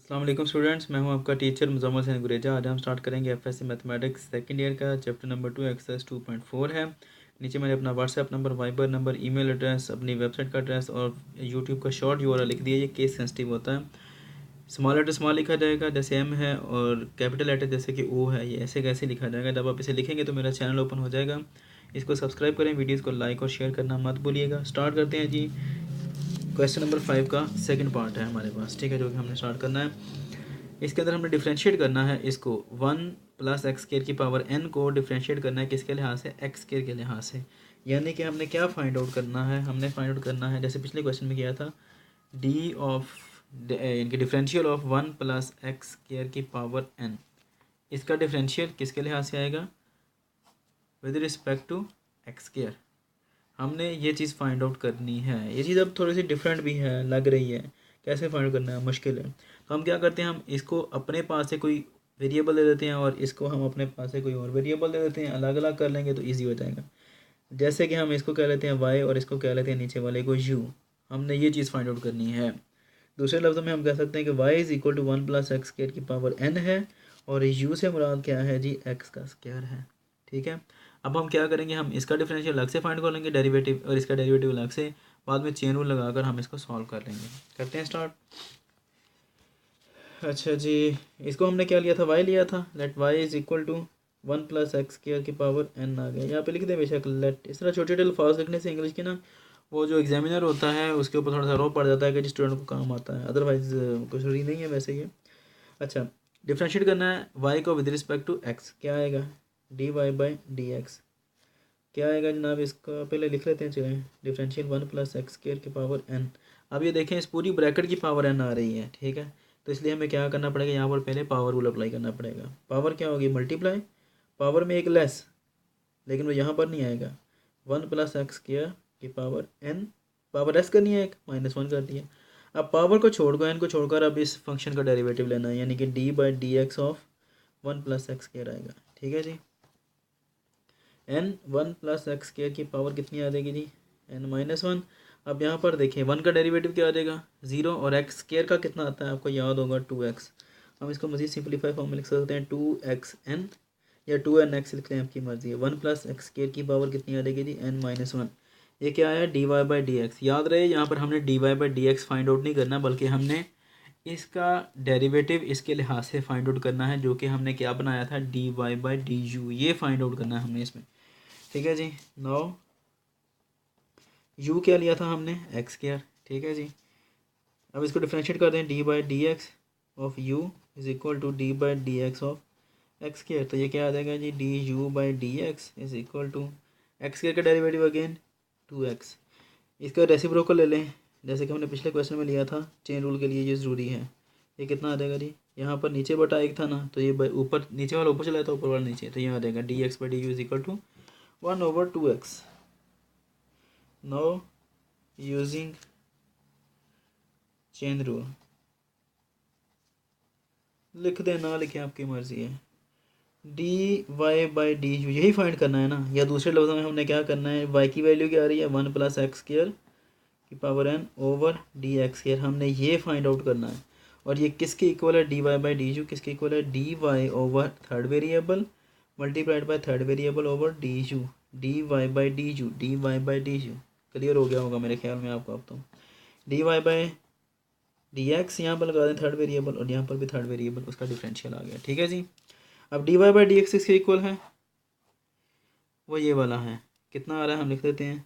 अस्सलाम वालेकुम स्टूडेंट्स, मैं हूं आपका टीचर मुज़म्मिल हसन गुरेजा। आज हम स्टार्ट करेंगे एफएससी मैथमेटिक्स सेकंड ईयर का चैप्टर नंबर 2 एक्सरसाइज 2.4 है। नीचे मैंने अपना WhatsApp number, Viber number, email address, अपनी वेबसाइट का एड्रेस और यूट्यूब का शॉर्ट यूआरएल लिख दिया। ये केस सेंसिटिव होता है। स्मॉल लेटर स्मॉल लिखा जाएगा जैसे एम है, और कैपिटल लेटर जैसे कि ओ है, ये ऐसे कैसे लिखा जाएगा। जब आप इसे लिखेंगे तो मेरा चैनल ओपन हो जाएगा। इसको सब्सक्राइब करें, वीडियोज़ को लाइक और शेयर करना मत भूलिएगा। स्टार्ट करते हैं जी। क्वेश्चन नंबर 5 का सेकंड पार्ट है हमारे पास, ठीक है, जो कि हमने स्टार्ट करना है। इसके अंदर हमने डिफ्रेंशिएट करना है इसको 1 + x² की पावर n को डिफ्रेंशिएट करना है किसके लिहाज से, x² के लिहाज से। यानी कि हमने क्या फाइंड आउट करना है, हमने फाइंड आउट करना है जैसे पिछले क्वेश्चन में किया था, डी ऑफ इनके डिफरेंशियल ऑफ 1 + x² की पावर n। इसका डिफरेंशियल किसके लिहाज से आएगा, विद रिस्पेक्ट टू x²। हमने ये चीज़ फाइंड आउट करनी है। ये चीज़ अब थोड़ी सी डिफरेंट भी है, लग रही है, कैसे फाइंड आउट करना है मुश्किल है। तो हम क्या करते हैं, हम इसको अपने पास से कोई वेरिएबल दे देते हैं और इसको हम अपने पास से कोई और वेरिएबल दे देते हैं, अलग अलग कर लेंगे तो ईजी हो जाएगा। जैसे कि हम इसको कह लेते हैं y और इसको कह लेते हैं नीचे वाले को u। हमने ये चीज़ फाइंड आउट करनी है। दूसरे लफ्ज़ों में हम कह सकते हैं कि y = 1 + x² की पावर n है, और u से मुराद क्या है जी, x का स्क्वायर है। ठीक है, अब हम क्या करेंगे, हम इसका डिफरेंशियल अलग से फाइंड कर लेंगे डेरिवेटिव, और इसका डेरिवेटिव अलग से, बाद में चेन रूल लगाकर हम इसको सॉल्व कर लेंगे। करते हैं स्टार्ट। अच्छा जी, इसको हमने क्या लिया था, y लिया था। लेट y = 1 + x² की पावर n आ गया। यहाँ पे लिख दें बेशक लेट। इस तरह छोटे छोटे अल्फाज लिखने से इंग्लिश की ना, वो जो एग्जामिनर होता है उसके ऊपर थोड़ा सा रौब पड़ जाता है कि जिस स्टूडेंट को काम आता है, अदरवाइज कुछ जरूरी नहीं है वैसे ये। अच्छा, डिफ्रेंशिएट करना है y को विद रिस्पेक्ट टू x, क्या आएगा, dy/dx। क्या आएगा जनाब, इसका पहले लिख लेते हैं, चलें। डिफरेंशियल 1 + x² की पावर n। अब ये देखें, इस पूरी ब्रैकेट की पावर n आ रही है, ठीक है। तो इसलिए हमें क्या करना पड़ेगा, यहाँ पर पहले पावर रूल अप्लाई करना पड़ेगा। पावर क्या होगी, मल्टीप्लाई, पावर में एक लेस, लेकिन वो यहाँ पर नहीं आएगा। 1 + x² की पावर n, पावर s करनी है, एक -1 कर दिया। अब पावर को छोड़कर, n को छोड़कर, अब इस फंक्शन का डेरिवेटिव लेना है, यानी कि d/dx ऑफ 1 + x² आएगा। ठीक है जी। n 1 + x² की पावर कितनी आ जाएगी जी, n-1। अब यहाँ पर देखें, 1 का डेरिवेटिव क्या आ जाएगा, 0, और x² का कितना आता है आपको याद होगा, 2x। हम इसको मज़ीद सिंपलीफाई फॉर्म में लिख सकते हैं, 2xn या 2nx लिख लें, आपकी मर्ज़ी है। 1 + x² की पावर कितनी आ जाएगी जी, n-1। ये क्या आया, dy/dx। याद रहे, यहाँ पर हमने dy/dx फाइंड आउट नहीं करना, बल्कि हमने इसका डेरिवेटिव इसके लिहाज से फाइंड आउट करना है, जो कि हमने क्या बनाया था, dy/du। ये फाइंड आउट करना है हमने इसमें। ठीक है जी। नाउ u क्या लिया था हमने, x²। ठीक है जी। अब इसको डिफ्रेंशिएट कर दें, d/dx of u = d/dx of x²। तो ये क्या आ जाएगा जी, du/dx x² का डेरिवेटिव अगेन 2x। इसका रेसिप्रोकल ले लें, जैसे कि हमने पिछले क्वेश्चन में लिया था। चेन रूल के लिए ये ज़रूरी है। ये कितना आ जाएगा जी, यहाँ पर नीचे बटा एक था ना, तो ये ऊपर, नीचे वाला ऊपर चला जाता है, ऊपर वाला नीचे, तो ये आ जाएगा dx/du = 1/2x। Now using chain rule, लिख दें ना लिखें, आपकी मर्ज़ी है। dy/du यही फाइंड करना है ना, या दूसरे लफ्ज़ों में हमने क्या करना है, y की वैल्यू क्या आ रही है, 1 + x² की पावर n ओवर dx²। हमने ये फाइंड आउट करना है। और ये किसके इक्वल है, dy/du किसके इक्वल है, dy over third variable multiplied by third variable over du। dy/du clear हो गया होगा मेरे ख्याल में आपको। अब तो dy/dx यहाँ पर लगा दें थर्ड वेरिएबल, और यहाँ पर भी थर्ड वेरिएबल, उसका डिफरेंशियल आ गया। ठीक है जी। अब dy/dx किसके इक्वल है, वो ये वाला है। कितना आ रहा है, हम लिख देते हैं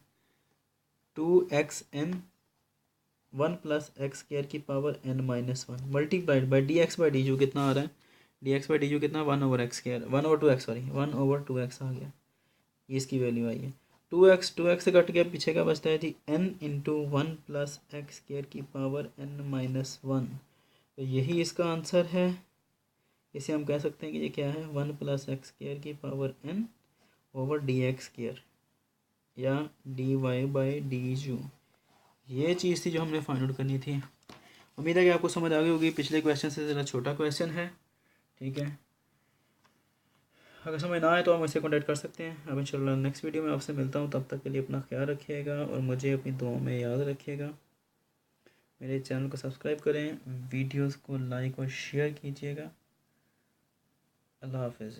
2xn 1 + x² की power n-1 multiplied by dx/du कितना आ रहा है, dx/du कितना, 1/x², 1/2x, सॉरी 1/2x आ गया। ये इसकी वैल्यू आई है। 2x से कट गया, पीछे का बचता है जी n × 1 + x² की पावर n-1। तो यही इसका आंसर है। इसे हम कह सकते हैं कि ये क्या है, 1 + x² की पावर n ओवर dx², या dy/du। ये चीज़ थी जो हमने फाइंड आउट करनी थी। उम्मीद है कि आपको समझ आ गई होगी। पिछले क्वेश्चन से ज़रा छोटा क्वेश्चन है, ठीक है। अगर समझ ना आए तो आप मुझसे कॉन्टैक्ट कर सकते हैं। अब इंशाल्लाह नेक्स्ट वीडियो में आपसे मिलता हूँ। तब तक के लिए अपना ख्याल रखिएगा और मुझे अपनी दुआओं में याद रखिएगा। मेरे चैनल को सब्सक्राइब करें, वीडियोस को लाइक और शेयर कीजिएगा। अल्लाह हाफ़िज़।